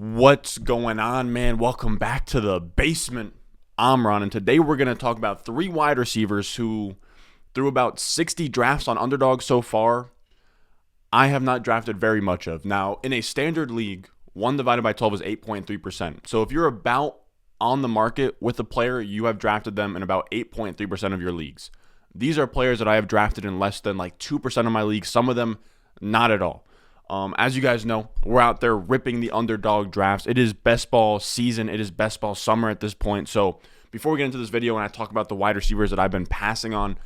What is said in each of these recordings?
What's going on, man? Welcome back to the basement. I'm Ron, and today we're going to talk about three wide receivers who, through about 60 drafts on Underdog so far, I have not drafted very much of. Now, in a standard league, 1 divided by 12 is 8.3%. So if you're about on the market with a player, you have drafted them in about 8.3% of your leagues. These are players that I have drafted in less than like 2% of my leagues, some of them not at all. As you guys know, we're out there ripping the Underdog drafts. It is best ball season. It is best ball summer at this point. So before we get into this video and I talk about the wide receivers that I've been passing on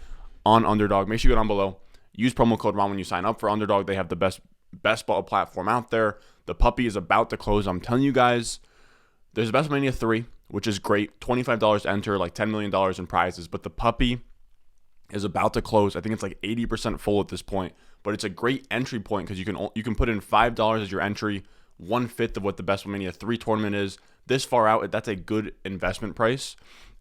Underdog, make sure you go down below. Use promo code RON when you sign up for Underdog. They have the best ball platform out there. The puppy is about to close. I'm telling you guys, there's Best Mania 3, which is great. $25 to enter, like $10 million in prizes. But the puppy is about to close. I think it's like 80% full at this point. But it's a great entry point because you can put in $5 as your entry, 1/5 of what the Best Mania 3 tournament is. This far out, that's a good investment price.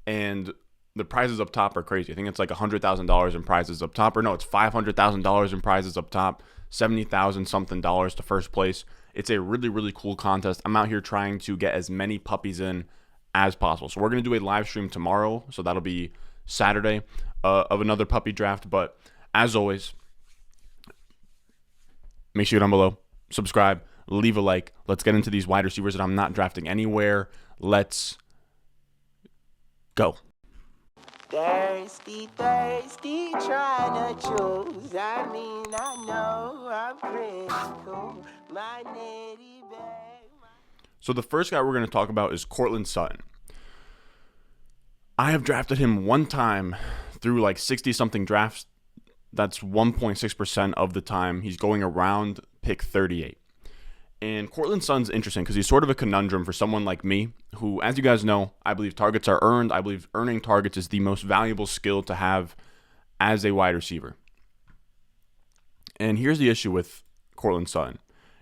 And the prizes up top are crazy. I think it's like $100,000 in prizes up top. Or no, it's $500,000 in prizes up top, $70,000 something dollars to first place. It's a really, really cool contest. I'm out here trying to get as many puppies in as possible. So we're going to do a live stream tomorrow. So that'll be Saturday of another puppy draft. But as always, make sure you're down below, subscribe, leave a like. Let's get into these wide receivers that I'm not drafting anywhere. Let's go. Thirsty, trying to choose. I know I'm critical. My nitty bag. So the first guy we're going to talk about is Cortland Sun. I have drafted him one time through like 60-something drafts. That's 1.6% of the time. He's going around pick 38. And Cortland Sun's interesting because he's sort of a conundrum for someone like me who, as you guys know, I believe targets are earned. I believe earning targets is the most valuable skill to have as a wide receiver. And here's the issue with Cortland Sun.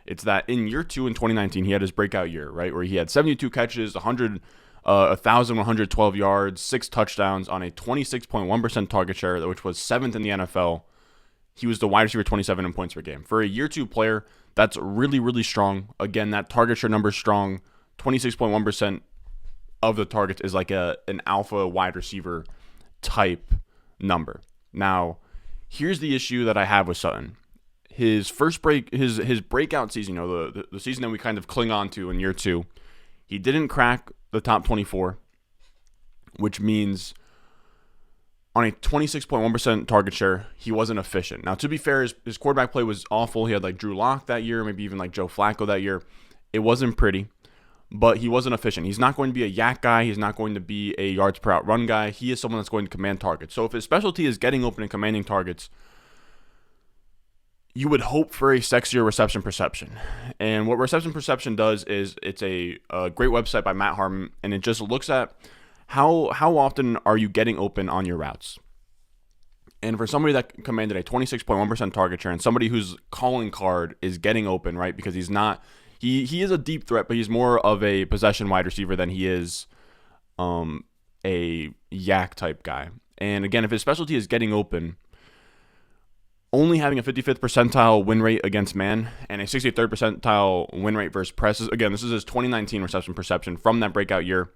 It's that in year 2 in 2019, he had his breakout year, right, where he had 72 catches, 1,112 yards, 6 touchdowns on a 26.1% target share, which was 7th in the NFL. He was the wide receiver 27 in points per game. For a year 2 player, that's really, really strong. Again, that target share number is strong. 26.1% of the targets is like an alpha wide receiver type number. Now, here's the issue that I have with Sutton. His breakout season, the season that we kind of cling on to in year 2, he didn't crack the top 24, which means on a 26.1% target share, he wasn't efficient. Now, to be fair, his quarterback play was awful. He had like Drew Lock that year, maybe even like Joe Flacco that year. It wasn't pretty, but he wasn't efficient. He's not going to be a yak guy. He's not going to be a yards per out run guy. He is someone that's going to command targets. So if his specialty is getting open and commanding targets, you would hope for a sexier reception perception. And what reception perception does is it's a great website by Matt Harmon, and it just looks at how often are you getting open on your routes. And for somebody that commanded a 26.1% target share and somebody whose calling card is getting open, right, because he's not he is a deep threat, but he's more of a possession wide receiver than he is a yak type guy. And again, if his specialty is getting open, only having a 55th percentile win rate against man and a 63rd percentile win rate versus presses. Again, this is his 2019 reception perception from that breakout year.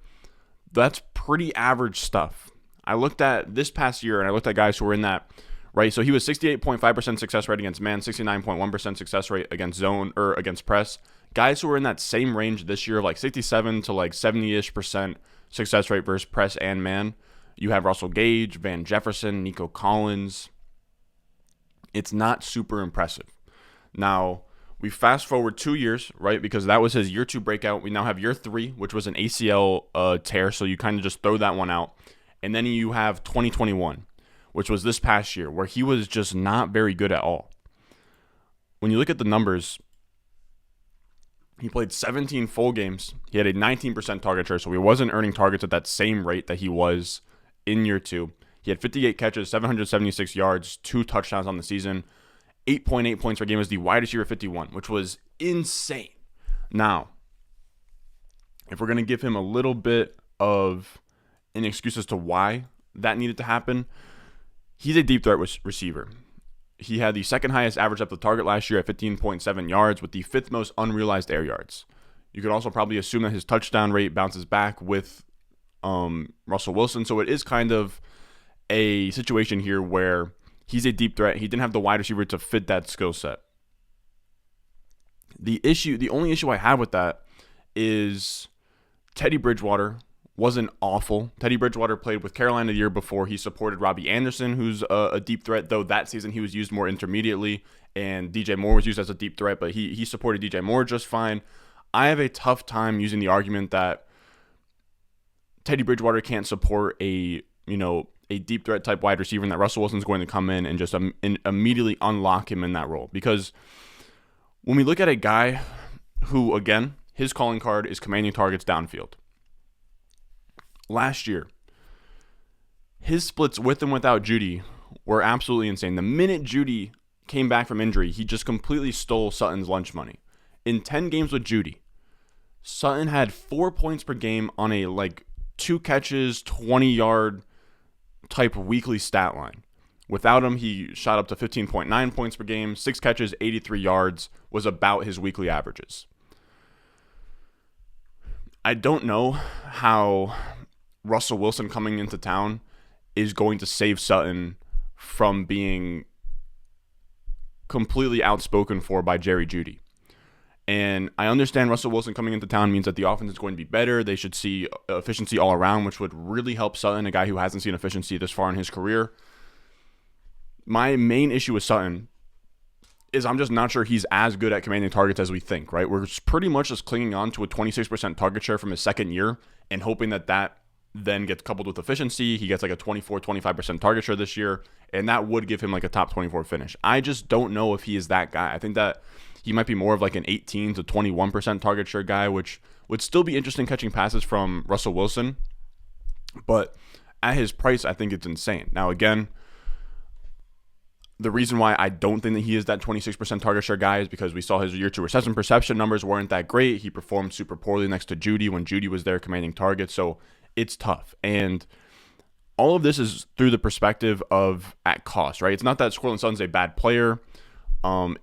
That's pretty average stuff. I looked at this past year and I looked at guys who were in that, right? So he was 68.5% success rate against man, 69.1% success rate against zone or against press. Guys who were in that same range this year of like 67 to like 70-ish% success rate versus press and man. You have Russell Gage, Van Jefferson, Nico Collins. It's not super impressive. Now, we fast forward 2 years, right? Because that was his year 2 breakout. We now have year 3, which was an ACL tear. So you kind of just throw that one out. And then you have 2021, which was this past year, where he was just not very good at all. When you look at the numbers, he played 17 full games. He had a 19% target share. So he wasn't earning targets at that same rate that he was in year 2. He had 58 catches, 776 yards, 2 touchdowns on the season, 8.8 points per game as the wide receiver 51, which was insane. Now, if we're going to give him a little bit of an excuse as to why that needed to happen, he's a deep threat receiver. He had the second highest average depth of target last year at 15.7 yards with the 5th most unrealized air yards. You could also probably assume that his touchdown rate bounces back with Russell Wilson. So it is kind of a situation here where he's a deep threat. He didn't have the wide receiver to fit that skill set. The only issue I have with that is Teddy Bridgewater wasn't awful. Teddy Bridgewater played with Carolina the year before. He supported Robbie Anderson, who's a deep threat, though that season he was used more intermediately, and DJ Moore was used as a deep threat, but he supported DJ Moore just fine. I have a tough time using the argument that Teddy Bridgewater can't support a deep threat type wide receiver and that Russell Wilson's going to come in and just immediately unlock him in that role. Because when we look at a guy who, again, his calling card is commanding targets downfield. Last year, his splits with and without Jeudy were absolutely insane. The minute Jeudy came back from injury, he just completely stole Sutton's lunch money. In 10 games with Jeudy, Sutton had 4 points per game on a 2 catches, 20-yard type weekly stat line. Without him, he shot up to 15.9 points per game, 6 catches, 83 yards was about his weekly averages. I don't know how Russell Wilson coming into town is going to save Sutton from being completely outspoken for by Jerry Jeudy. And I understand Russell Wilson coming into town means that the offense is going to be better. They should see efficiency all around, which would really help Sutton, a guy who hasn't seen efficiency this far in his career. My main issue with Sutton is I'm just not sure he's as good at commanding targets as we think, right? We're pretty much just clinging on to a 26% target share from his second year and hoping that then gets coupled with efficiency. He gets a 24-25% target share this year, and that would give him a top 24 finish. I just don't know if he is that guy. I think that he might be more of an 18 to 21% target share guy, which would still be interesting catching passes from Russell Wilson. But at his price, I think it's insane. Now, again, the reason why I don't think that he is that 26% target share guy is because we saw his year 2 reception perception numbers weren't that great. He performed super poorly next to Jeudy when Jeudy was there commanding targets. So it's tough. And all of this is through the perspective of at cost, right? It's not that Cortland Sun's a bad player.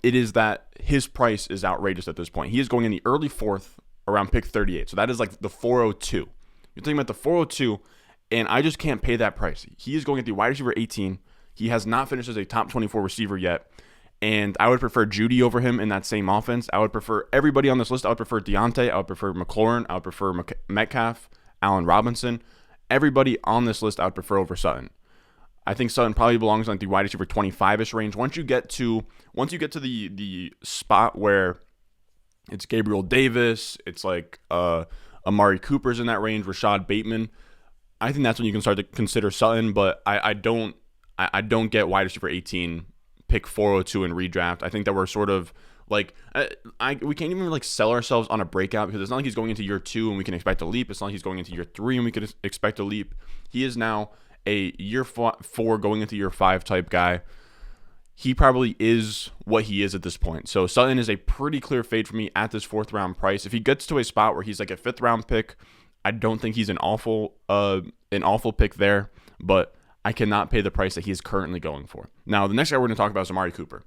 It is that his price is outrageous at this point. He is going in the early 4th around pick 38. So that is the 402. You're thinking about the 402, and I just can't pay that price. He is going at the wide receiver 18. He has not finished as a top 24 receiver yet. And I would prefer Jeudy over him in that same offense. I would prefer everybody on this list. I would prefer Deontay. I would prefer McLaurin. I would prefer Metcalf, Allen Robinson. Everybody on this list I would prefer over Sutton. I think Sutton probably belongs in the wide receiver 25-ish range. Once you get to the spot where it's Gabriel Davis, it's Amari Cooper's in that range, Rashad Bateman, I think that's when you can start to consider Sutton. But I don't get wide receiver 18, pick 402 in redraft. I think that we're sort of we can't even sell ourselves on a breakout, because it's not like he's going into year 2 and we can expect a leap. It's not like he's going into year 3 and we can expect a leap. He is now a year 4 going into year 5 type guy. He probably is what he is at this point. So Sutton is a pretty clear fade for me at this 4th round price. If he gets to a spot where he's a 5th round pick, I don't think he's an awful pick there, but I cannot pay the price that he is currently going for. Now, the next guy we're going to talk about is Amari Cooper.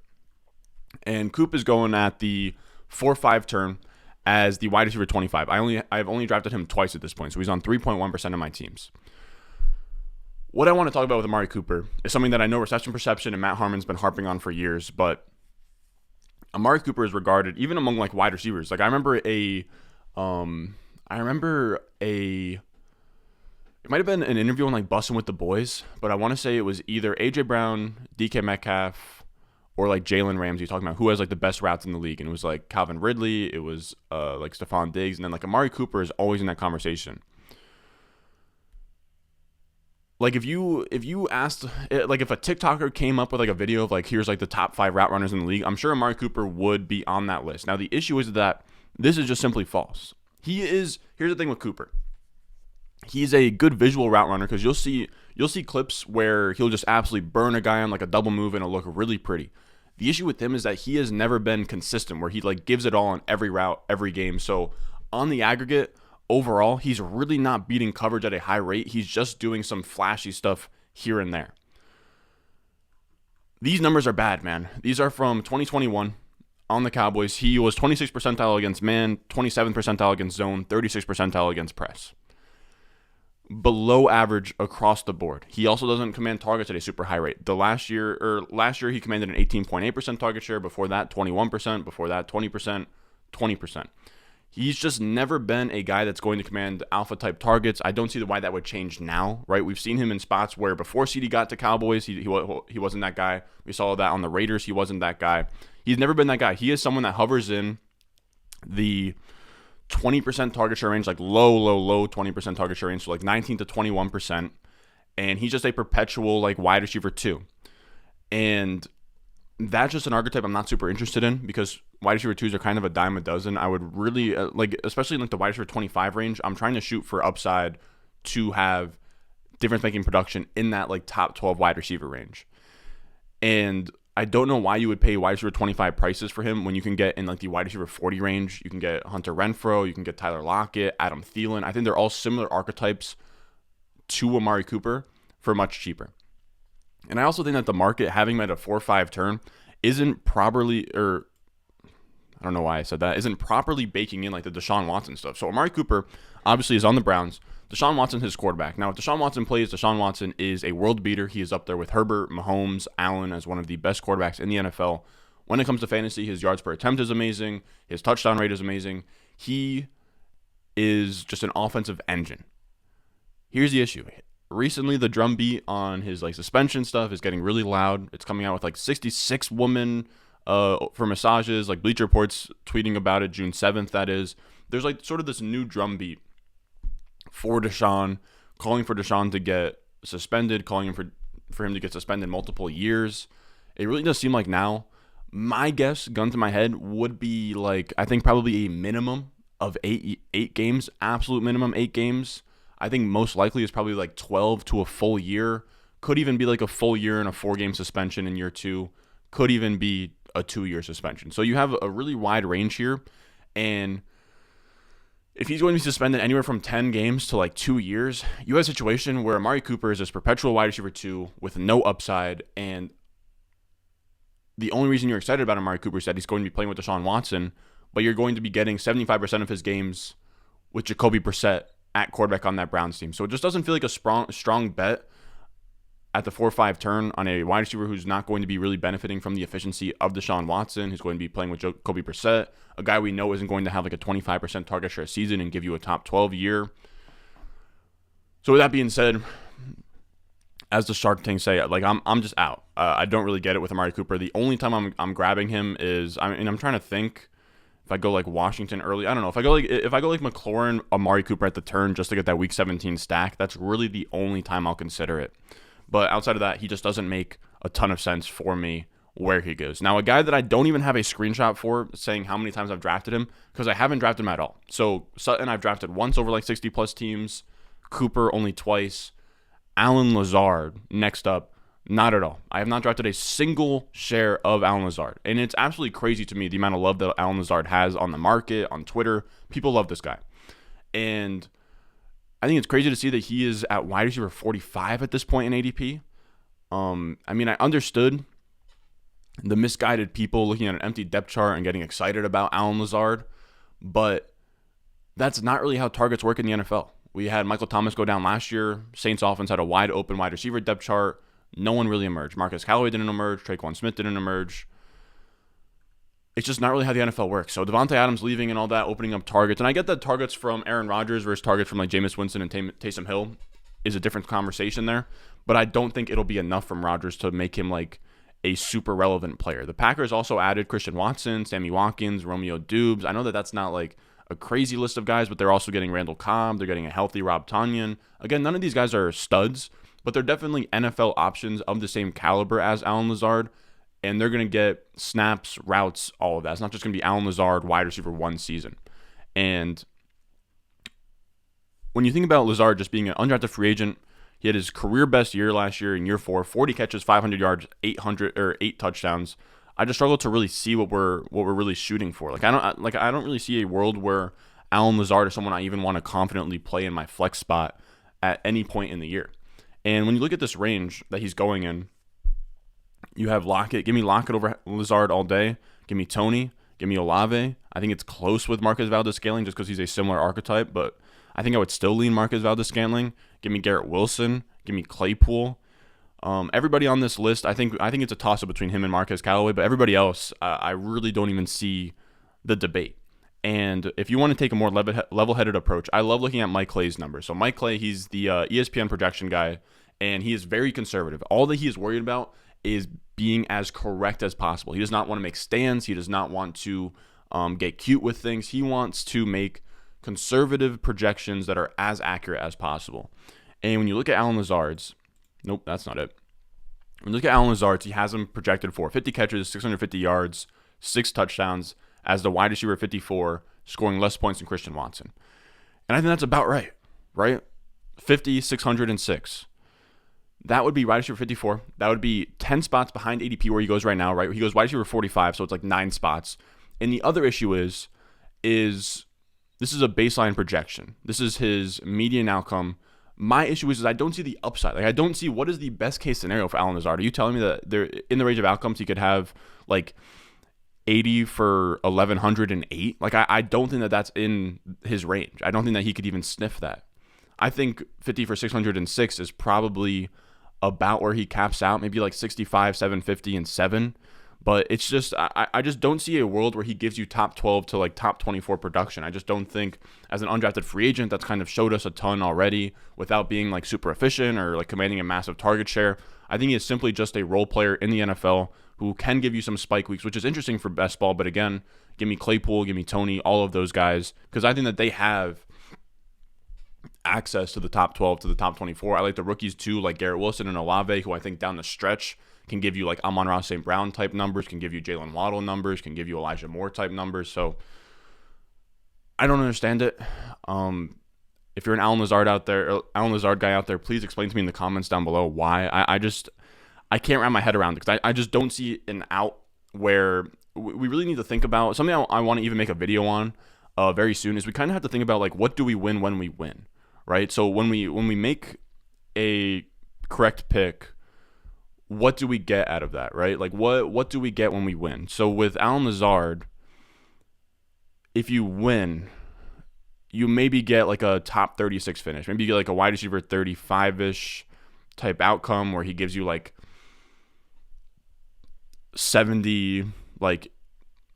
And Coop is going at the 4-5 turn as the wide receiver 25. I've only drafted him twice at this point, so he's on 3.1% of my teams. What I want to talk about with Amari Cooper is something that I know Reception Perception and Matt Harmon's been harping on for years, but Amari Cooper is regarded, even among wide receivers. I remember it might have been an interview on Bussin' with the Boys, but I want to say it was either AJ Brown, DK Metcalf, or Jalen Ramsey talking about who has the best routes in the league. And it was Calvin Ridley, it was Stephon Diggs, and then Amari Cooper is always in that conversation. If you asked, if a TikToker came up with a video of here's the top 5 route runners in the league, I'm sure Amari Cooper would be on that list. Now the issue is that this is just simply false. Here's the thing with Cooper. He's a good visual route runner, because you'll see clips where he'll just absolutely burn a guy on a double move and it'll look really pretty. The issue with him is that he has never been consistent, where he gives it all on every route, every game. So on the aggregate, overall, he's really not beating coverage at a high rate. He's just doing some flashy stuff here and there. These numbers are bad, man. These are from 2021. on the Cowboys, he was 26th percentile against man, 27th percentile against zone, 36th percentile against press. Below average across the board. He also doesn't command targets at a super high rate. Last year he commanded an 18.8% target share. Before that, 21%. Before that, 20%, 20%. He's just never been a guy that's going to command alpha type targets. I don't see why that would change now, right? We've seen him in spots where before CD got to Cowboys, he wasn't that guy. We saw that on the Raiders. He wasn't that guy. He's never been that guy. He is someone that hovers in the 20% target share range, like low 20% target share range, so like 19 to 21%. And he's just a perpetual like wide receiver 2. And that's just an archetype I'm not super interested in because wide receiver 2s are kind of a dime a dozen. I would really especially in like the wide receiver 25 range, I'm trying to shoot for upside to have difference making production in that like top 12 wide receiver range. And I don't know why you would pay wide receiver 25 prices for him when you can get in like the wide receiver 40 range. You can get Hunter Renfrow, you can get Tyler Lockett, Adam Thielen. I think they're all similar archetypes to Amari Cooper for much cheaper. And I also think that the market, having him at a 4-5 turn, isn't properly, or I don't know why I said that, isn't properly baking in like the Deshawn Watson stuff. So Amari Cooper obviously is on the Browns. Deshaun Watson, his quarterback. Now, if Deshaun Watson plays, Deshaun Watson is a world beater. He is up there with Herbert, Mahomes, Allen as one of the best quarterbacks in the NFL. When it comes to fantasy, his yards per attempt is amazing. His touchdown rate is amazing. He is just an offensive engine. Here's the issue. Recently, the drumbeat on his like suspension stuff is getting really loud. It's coming out with like 66 women for massages, like Bleacher Report's tweeting about it, June 7th, that is. There's like sort of this new drumbeat for Deshaun, calling for Deshaun to get suspended, calling for him to get suspended multiple years. It really does seem like now, my guess, gun to my head, would be like, I think probably a minimum of eight games, absolute minimum 8 games. I think most likely is probably like 12 to a full year. Could even be like a full year and a 4-game suspension in year 2. Could even be a 2-year suspension. So you have a really wide range here. And if he's going to be suspended anywhere from 10 games to like 2 years, you have a situation where Amari Cooper is this perpetual wide receiver 2 with no upside. And the only reason you're excited about Amari Cooper is that he's going to be playing with Deshaun Watson, but you're going to be getting 75% of his games with Jacoby Brissett at quarterback on that Browns team. So it just doesn't feel like a strong bet at the 4-5 turn on a wide receiver who's not going to be really benefiting from the efficiency of Deshaun Watson, who's going to be playing with Jacoby Brissett, a guy we know isn't going to have like a 25% target share season and give you a top 12 year. So with that being said, as the Shark Tank say, like I'm just out. I don't really get it with Amari Cooper. The only time I'm grabbing him is, I'm trying to think if I go like Washington early. I don't know if I go like McLaurin, Amari Cooper at the turn just to get that Week 17 stack. That's really the only time I'll consider it. But outside of that, he just doesn't make a ton of sense for me where he goes. Now, a guy that I don't even have a screenshot for saying how many times I've drafted him, because I haven't drafted him at all. So Sutton I've drafted once over like 60-plus teams. Cooper only twice. Alan Lazard next up, not at all. I have not drafted a single share of Alan Lazard. And it's absolutely crazy to me the amount of love that Alan Lazard has on the market, on Twitter. People love this guy. And I think it's crazy to see that he is at wide receiver 45 at this point in ADP. I understood the misguided people looking at an empty depth chart and getting excited about Alan Lazard, but that's not really how targets work in the NFL. We had Michael Thomas go down last year. Saints offense had a wide open wide receiver depth chart. No one really emerged. Marcus Callaway didn't emerge. Traquan Smith didn't emerge. It's just not really how the NFL works. So Devontae Adams leaving and all that, opening up targets. And I get that targets from Aaron Rodgers versus targets from like Jameis Winston and Taysom Hill is a different conversation there. But I don't think it'll be enough from Rodgers to make him like a super relevant player. The Packers also added Christian Watson, Sammy Watkins, Romeo Dubes. I know that that's not like a crazy list of guys, but they're also getting Randall Cobb. They're getting a healthy Rob Tonyan. Again, none of these guys are studs, but they're definitely NFL options of the same caliber as Alan Lazard. And they're going to get snaps, routes, all of that. It's not just going to be Alan Lazard, wide receiver 1 season. And when you think about Lazard just being an undrafted free agent, he had his career best year last year in year 4, 40 catches, 500 yards, 8 touchdowns. I just struggle to really see what we're really shooting for. I don't really see a world where Alan Lazard is someone I even want to confidently play in my flex spot at any point in the year. And when you look at this range that he's going in, you have Lockett. Give me Lockett over Lazard all day. Give me Tony. Give me Olave. I think it's close with Marquez Valdes-Scantling just because he's a similar archetype, but I think I would still lean Marquez Valdes-Scantling. Give me Garrett Wilson. Give me Claypool. Everybody on this list, I think it's a toss-up between him and Marquez Callaway, but everybody else, I really don't even see the debate. And if you want to take a more level-headed approach, I love looking at Mike Clay's numbers. So Mike Clay, he's the ESPN projection guy, and he is very conservative. All that he is worried about is being as correct as possible. He does not want to make stands. He does not want to get cute with things. He wants to make conservative projections that are as accurate as possible. And when you look at Allen Lazard's, nope, that's not it. When you look at Allen Lazard's, he has him projected for 50 catches, 650 yards, 6 touchdowns, as the wide receiver 54, scoring less points than Christian Watson. And I think that's about right? 50, 606. That would be wide receiver 54. That would be 10 spots behind ADP where he goes right now, right? He goes wide receiver 45, so it's like 9 spots. And the other issue is this is a baseline projection. This is his median outcome. My issue is I don't see the upside. Like, I don't see what is the best case scenario for Allen Lazard. Are you telling me that they're in the range of outcomes he could have like 80 for 1,108? Like, I don't think that that's in his range. I don't think that he could even sniff that. I think 50 for 606 is probably about where he caps out, maybe like 65, 750, and 7. But it's just, I just don't see a world where he gives you top 12 to like top 24 production. I just don't think, as an undrafted free agent that's kind of showed us a ton already without being like super efficient or like commanding a massive target share, I think he is simply just a role player in the NFL who can give you some spike weeks, which is interesting for best ball. But again, give me Claypool, give me Tony, all of those guys, because I think that they have access to the top 12 to the top 24. I like the rookies too, like Garrett Wilson and Olave, who I think down the stretch can give you like Amon-Ra St. Brown type numbers, can give you Jalen Waddle numbers, can give you Elijah Moore type numbers. So I don't understand it. If you're an Allen Lazard guy out there, please explain to me in the comments down below why. I can't wrap my head around it because I just don't see an out where we really need to think about something I want to even make a video on very soon. Is we kind of have to think about like, what do we win when we win, right? So when we make a correct pick, what do we get out of that, right? Like, what do we get when we win? So with Allen Lazard, if you win, you maybe get like a top 36 finish. Maybe you get like a wide receiver 35-ish type outcome where he gives you like 70, like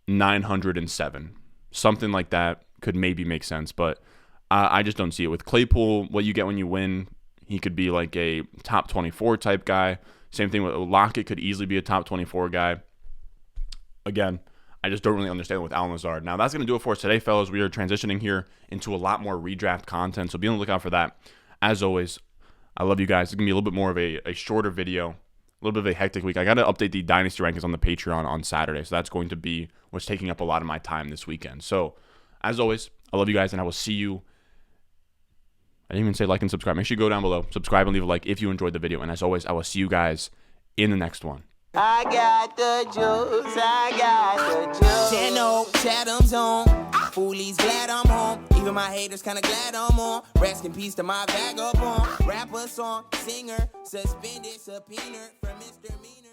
907. Something like that could maybe make sense, but I just don't see it. With Claypool, what you get when you win, he could be like a top 24 type guy. Same thing with Lockett, could easily be a top 24 guy. Again, I just don't really understand with Allen Lazard. Now, that's going to do it for us today, fellas. We are transitioning here into a lot more redraft content, so be on the lookout for that. As always, I love you guys. It's going to be a little bit more of a shorter video, a little bit of a hectic week. I got to update the Dynasty rankings on the Patreon on Saturday, so that's going to be what's taking up a lot of my time this weekend. So, as always, I love you guys, and I will see you. I didn't even say like and subscribe. Make sure you go down below, subscribe, and leave a like if you enjoyed the video. And as always, I will see you guys in the next one. I got the juice, I got the juice. Channel, Chatham's on. Foolies glad I'm home. Even my haters kinda glad I'm on. Rest in peace to my vagabond. Rapper, song, singer, suspended, subpoena from Mr. Meaner.